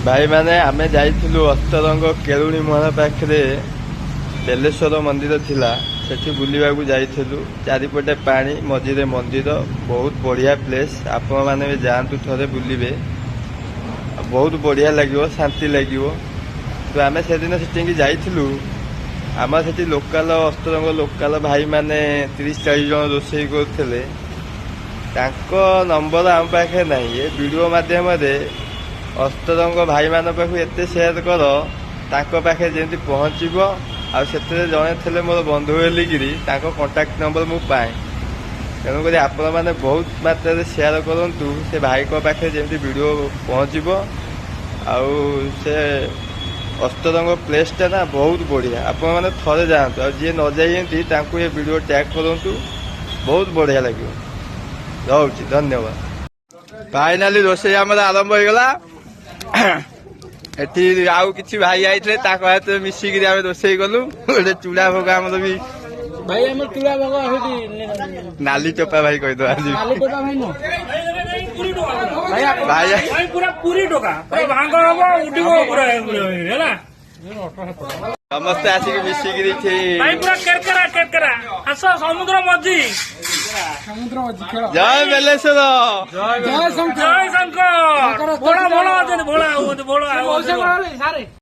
भाई मैंने आमे जाइथिलु अस्तरंग केलुणी मोहन पाखरे बेलेश्वर मंदिर थिला सेठी बुलिबाकू जाइथिलु। चारिपटे पानी मझिरे मंदिर बहुत बढ़िया प्लेस। आपण माने भी जांतु थरे बुलिबे बहुत बढ़िया लगिवो शांति लगिवो। तो आमे से दिन सेठी जाइथिलु। आम सेठी लोकल अस्तरंग लोकल भाई माने 30-40 जन रोषेई करथिले। तांको नंबर आम पाखे नहीं। ये वीडियो माध्यम अस्तरंग भाई मान पाखु एते शेयर कर तांको पाखे जेमती पहुँचो आ जड़े थे मोर बंधु बोलिकी कंटाक्ट नंबर मु पाए। तेणुक आपण मैंने बहुत मात्रा शेयर करूँ से भाई को पाखे जेमती वीडियो पहुँचो। आउ से अस्तरंग प्लेसटा ना बहुत बढ़िया। आपण मैंने थरे जातु जी न जाइए ये वीडियो टैग करूँ बहुत बढ़िया लगे। रोचे धन्यवाद। फाइनाली रोषे आम आरंभ हो गला। एठी आउ किछि भाई आइले ताको हाथ मिसिक आमे रोषेई कलु। गोटे चूड़ा भोग आमर भी भाई आम चूड़ा भोग हेठी नाली चोपा भाई कहि दो आज नाली टोका भाई नो भाई भाई पूरा पूरी टोका भाई भांग हबो उठिबो पूरा हैला समस्त आसिक मिसिक भाई पूरा केरकेरा आस समुद्र मझी खेल जय बेलेश्वर जय शंकर भोला भोला भोला भोला